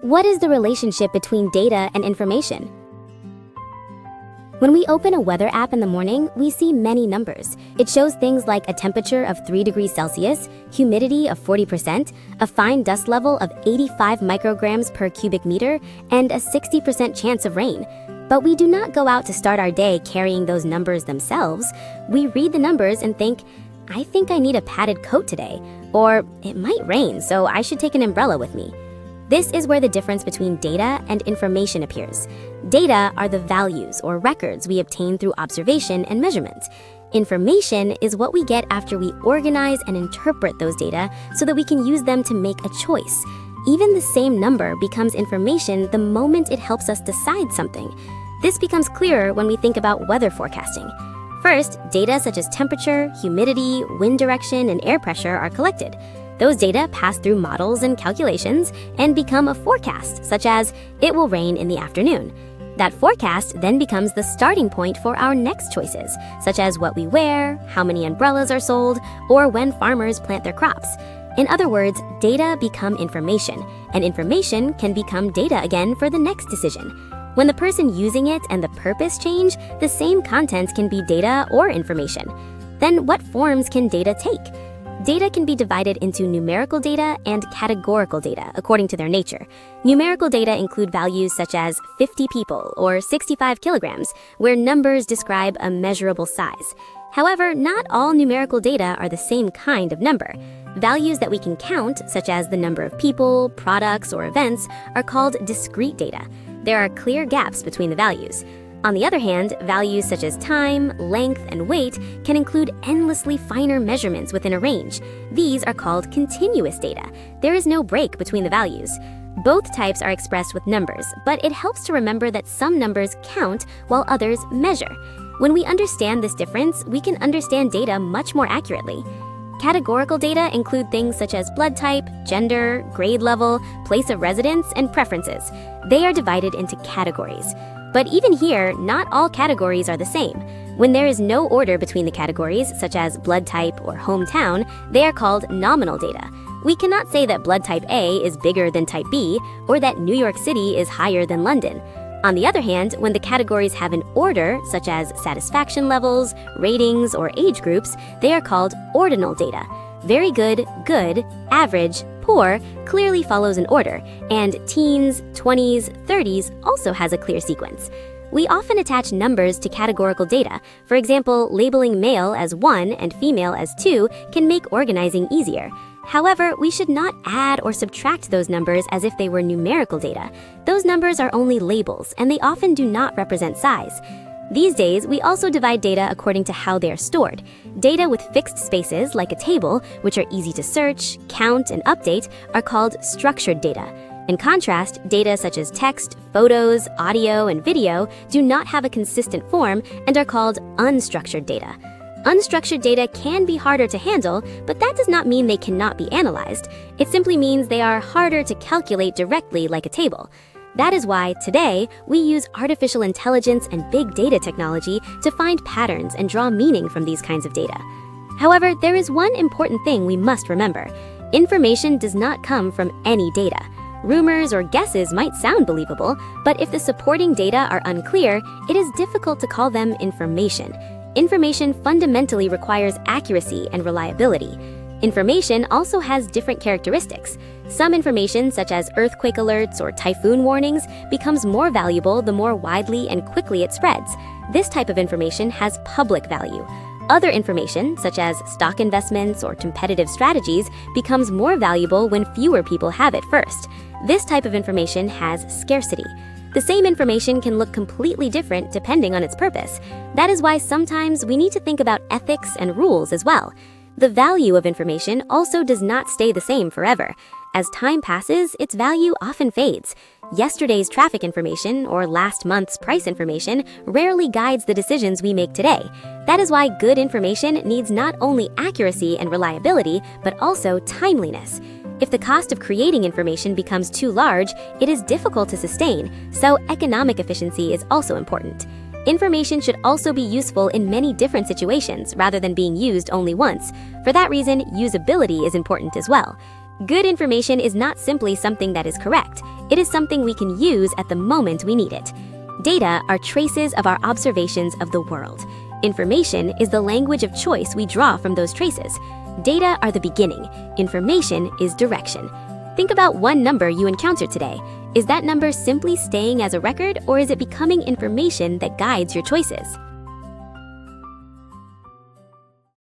What is the relationship between data and information? When we open a weather app in the morning, we see many numbers. It shows things like a temperature of 3 degrees Celsius, humidity of 40%, a fine dust level of 85 micrograms per cubic meter, and a 60% chance of rain. But we do not go out to start our day carrying those numbers themselves. We read the numbers and think, I think I need a padded coat today, or it might rain, so I should take an umbrella with me. This is where the difference between data and information appears. Data are the values or records we obtain through observation and measurement. Information is what we get after we organize and interpret those data so that we can use them to make a choice. Even the same number becomes information the moment it helps us decide something. This becomes clearer when we think about weather forecasting. First, data such as temperature, humidity, wind direction, and air pressure are collected. Those data pass through models and calculations and become a forecast, such as, it will rain in the afternoon. That forecast then becomes the starting point for our next choices, such as what we wear, how many umbrellas are sold, or when farmers plant their crops. In other words, data become information, and information can become data again for the next decision. When the person using it and the purpose change, the same content can be data or information. Then what forms can data take? Data can be divided into numerical data and categorical data according to their nature. Numerical data include values such as 50 people or 65 kilograms, where numbers describe a measurable size. However, not all numerical data are the same kind of number. Values that we can count, such as the number of people, products, or events, are called discrete data. There are clear gaps between the values. On the other hand, values such as time, length, and weight can include endlessly finer measurements within a range. These are called continuous data. There is no break between the values. Both types are expressed with numbers, but it helps to remember that some numbers count while others measure. When we understand this difference, we can understand data much more accurately. Categorical data include things such as blood type, gender, grade level, place of residence, and preferences. They are divided into categories. But even here, not all categories are the same. When there is no order between the categories, such as blood type or hometown, they are called nominal data. We cannot say that blood type A is bigger than type B, or that New York City is higher than London. On the other hand, when the categories have an order, such as satisfaction levels, ratings, or age groups, they are called ordinal data. Very good, good, average, poor clearly follows an order, and teens, 20s, 30s also has a clear sequence. We often attach numbers to categorical data. For example, labeling male as 1 and female as 2 can make organizing easier. However, we should not add or subtract those numbers as if they were numerical data. Those numbers are only labels, and they often do not represent size. These days, we also divide data according to how they are stored. Data with fixed spaces, like a table, which are easy to search, count, and update, are called structured data. In contrast, data such as text, photos, audio, and video do not have a consistent form and are called unstructured data. Unstructured data can be harder to handle, but that does not mean they cannot be analyzed. It simply means they are harder to calculate directly like a table. That is why, today, we use artificial intelligence and big data technology to find patterns and draw meaning from these kinds of data. However, there is one important thing we must remember. Information does not come from any data. Rumors or guesses might sound believable, but if the supporting data are unclear, it is difficult to call them information. Information fundamentally requires accuracy and reliability. Information also has different characteristics. Some information, such as earthquake alerts or typhoon warnings, becomes more valuable the more widely and quickly it spreads. This type of information has public value. Other information, such as stock investments or competitive strategies, becomes more valuable when fewer people have it first. This type of information has scarcity. The same information can look completely different depending on its purpose. That is why sometimes we need to think about ethics and rules as well. The value of information also does not stay the same forever. As time passes, its value often fades. Yesterday's traffic information or last month's price information rarely guides the decisions we make today. That is why good information needs not only accuracy and reliability, but also timeliness. If the cost of creating information becomes too large, it is difficult to sustain, so economic efficiency is also important. Information should also be useful in many different situations rather than being used only once. For that reason, usability is important as well. Good information is not simply something that is correct. It is something we can use at the moment we need it. Data are traces of our observations of the world. Information is the language of choice we draw from those traces. Data are the beginning. Information is direction. Think about one number you encountered today. Is that number simply staying as a record, or is it becoming information that guides your choices?